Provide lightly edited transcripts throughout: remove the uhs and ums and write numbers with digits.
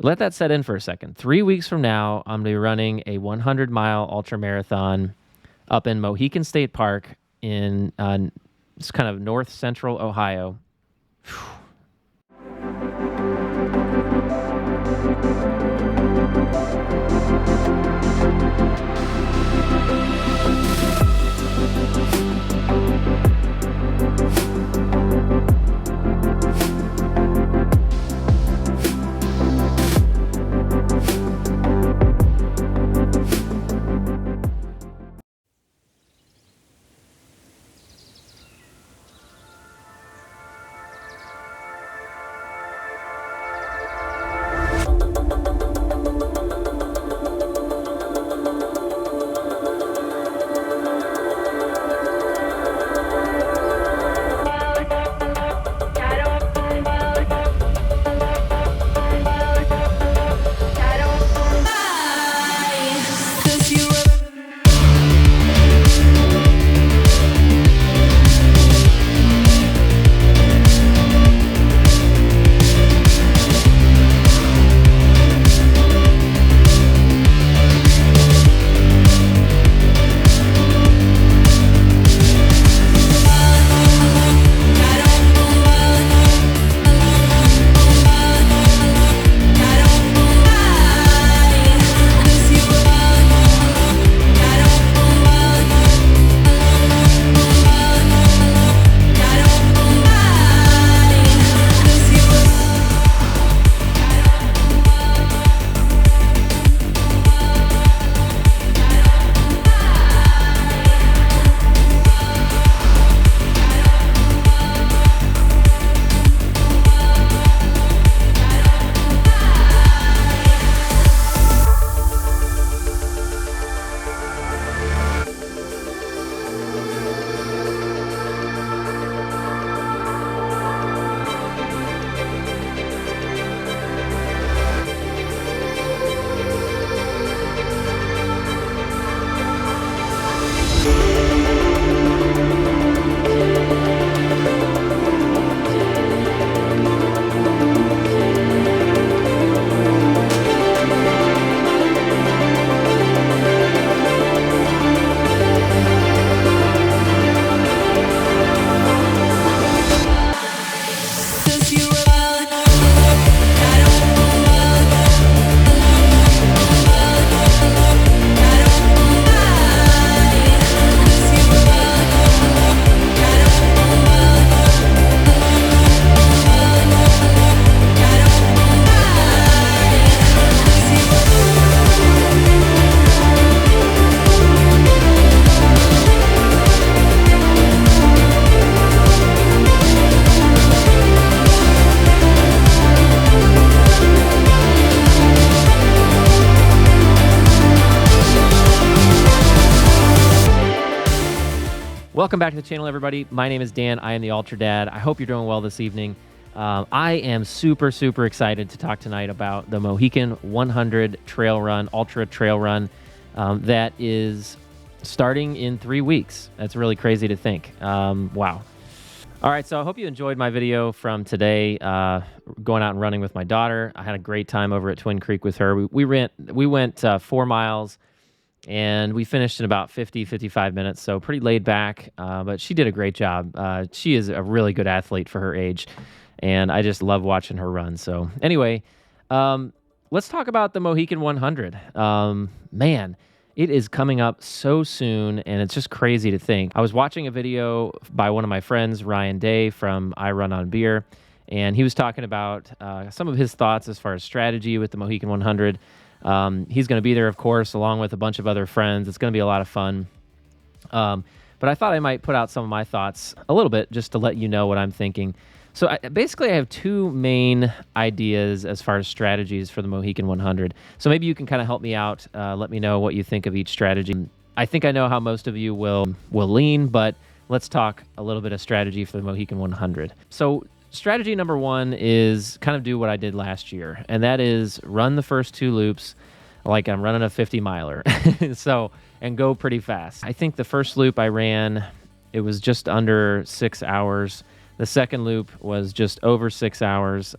Let that set in for a second. 3 weeks from now, I'm going to be running a 100-mile ultra marathon up in Mohican State Park in it's kind of north central Ohio. Welcome back to the channel, everybody. My name is Dan. I am the Ultra Dad. I hope you're doing well this evening. I am super excited to talk tonight about the Mohican 100 trail run, ultra trail run, that is starting in 3 weeks. That's really crazy to think. Wow. All right, so I hope you enjoyed my video from today, going out and running with my daughter. I had a great time over at Twin Creek with her. We went 4 miles, and we finished in about 55 minutes, so pretty laid back, but she did a great job. She is a really good athlete for her age, and I just love watching her run. So anyway, let's talk about the Mohican 100. Man, it is coming up so soon, and it's just crazy to think. I was watching a video by one of my friends, Ryan Day from I Run on Beer, and he was talking about some of his thoughts as far as strategy with the Mohican 100. He's going to be there, of course, along with a bunch of other friends. It's going to be a lot of fun. But I thought I might put out some of my thoughts a little bit just to let you know what I'm thinking. So basically, I have 2 main ideas as far as strategies for the Mohican 100. So maybe you can kind of help me out. Let me know what you think of each strategy. I think I know how most of you will lean, but let's talk a little bit of strategy for the Mohican 100. So strategy number 1 is kind of do what I did last year, and that is run the first 2 loops like I'm running a 50-miler. And go pretty fast. I think the first loop I ran, it was just under 6 hours. The second loop was just over 6 hours.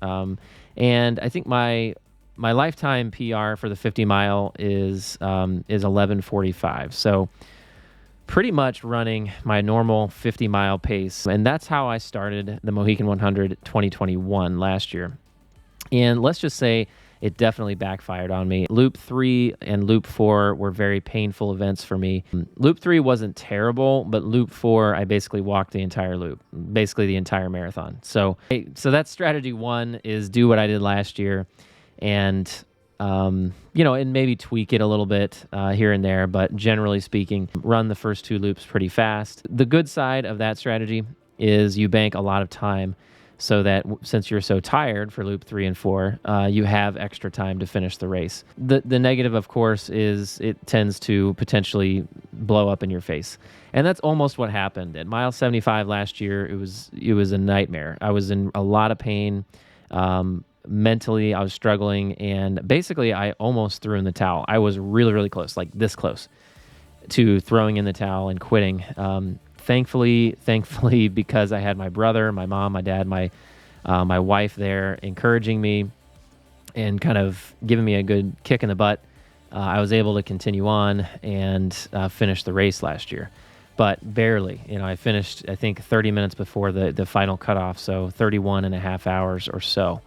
And I think my my lifetime PR for the 50 mile is 11:45. So pretty much running my normal 50-mile pace. And that's how I started the Mohican 100 2021 last year. And let's just say it definitely backfired on me. Loop 3 and Loop 4 were very painful events for me. Loop 3 wasn't terrible, but Loop 4, I basically walked the entire loop, basically the entire marathon. So that's strategy 1, is do what I did last year and and maybe tweak it a little bit here and there, but generally speaking, run the first 2 loops pretty fast. The good side of that strategy is you bank a lot of time so that since you're so tired for loop 3 and 4, you have extra time to finish the race. The negative, of course, is it tends to potentially blow up in your face. And that's almost what happened. At mile 75 last year, it was a nightmare. I was in a lot of pain. Mentally, I was struggling, and basically, I almost threw in the towel. I was really, really close, like this close, to throwing in the towel and quitting. Thankfully, because I had my brother, my mom, my dad, my wife there encouraging me and kind of giving me a good kick in the butt, I was able to continue on and finish the race last year. But barely. I finished, I think, 30 minutes before the final cutoff, so 31 and a half hours or so.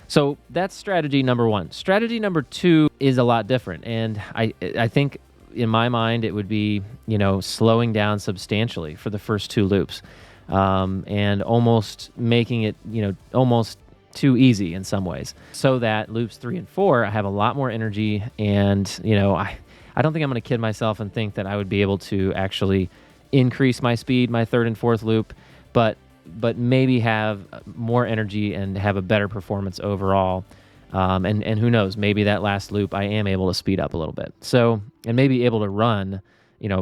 So that's strategy number 1. Strategy number 2 is a lot different, and I think in my mind it would be slowing down substantially for the first 2 loops, and almost making it almost too easy in some ways, so that loops 3 and 4 I have a lot more energy, and I don't think I'm going to kid myself and think that I would be able to actually increase my speed my 3rd and 4th loop, but maybe have more energy and have a better performance overall. And who knows, maybe that last loop I am able to speed up a little bit. So, and maybe able to run,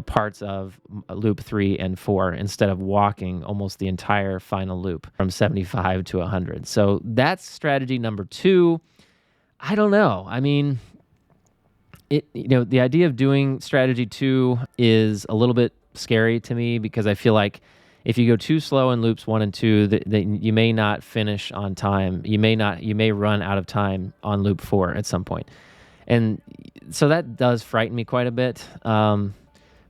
parts of loop 3 and 4 instead of walking almost the entire final loop from 75 to 100. So that's strategy number 2. I don't know. I mean, the idea of doing strategy 2 is a little bit scary to me, because I feel like if you go too slow in loops 1 and 2, that you may not finish on time. You may run out of time on loop 4 at some point. And so that does frighten me quite a bit.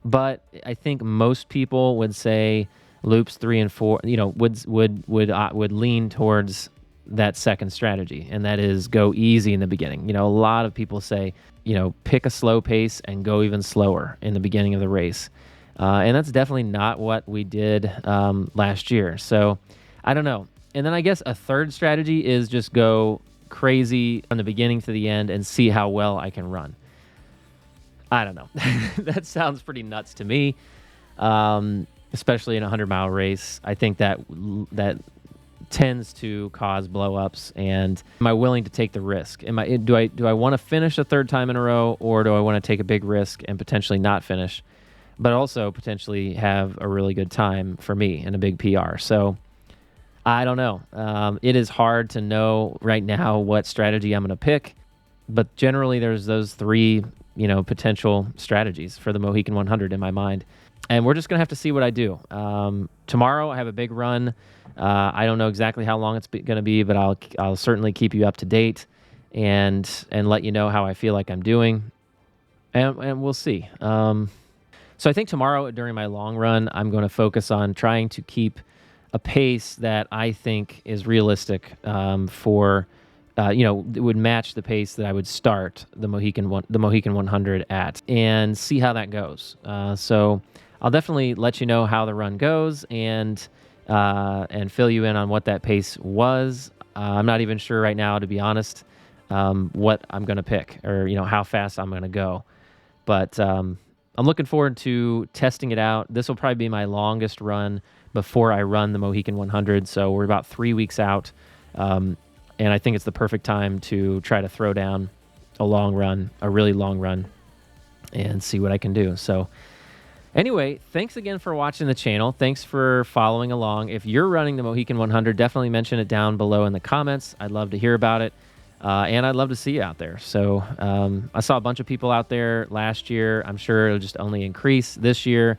But I think most people would say loops 3 and 4, would lean towards that second strategy, and that is go easy in the beginning. A lot of people say, pick a slow pace and go even slower in the beginning of the race. And that's definitely not what we did last year. So I don't know. And then I guess a third strategy is just go crazy from the beginning to the end and see how well I can run. I don't know. That sounds pretty nuts to me, especially in a 100-mile race. I think that tends to cause blow-ups. And am I willing to take the risk? Do I want to finish a 3rd time in a row, or do I want to take a big risk and potentially not finish, but also potentially have a really good time for me and a big PR? So I don't know. It is hard to know right now what strategy I'm going to pick, but generally there's those 3, potential strategies for the Mohican 100 in my mind. And we're just going to have to see what I do. Tomorrow I have a big run. I don't know exactly how long it's going to be, but I'll certainly keep you up to date and let you know how I feel like I'm doing. And we'll see. So I think tomorrow during my long run, I'm going to focus on trying to keep a pace that I think is realistic for, it would match the pace that I would start the Mohican 100 at, and see how that goes. So I'll definitely let you know how the run goes and fill you in on what that pace was. I'm not even sure right now, to be honest, what I'm going to pick, or how fast I'm going to go. But I'm looking forward to testing it out. This will probably be my longest run before I run the Mohican 100. So we're about 3 weeks out. And I think it's the perfect time to try to throw down a really long run, and see what I can do. So anyway, thanks again for watching the channel. Thanks for following along. If you're running the Mohican 100, definitely mention it down below in the comments. I'd love to hear about it. And I'd love to see you out there. So I saw a bunch of people out there last year. I'm sure it'll just only increase this year.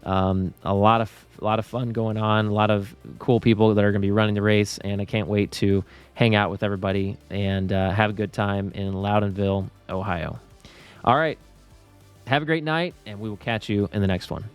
A lot of fun going on, a lot of cool people that are going to be running the race, and I can't wait to hang out with everybody and have a good time in Loudonville, Ohio. All right. Have a great night, and we will catch you in the next one.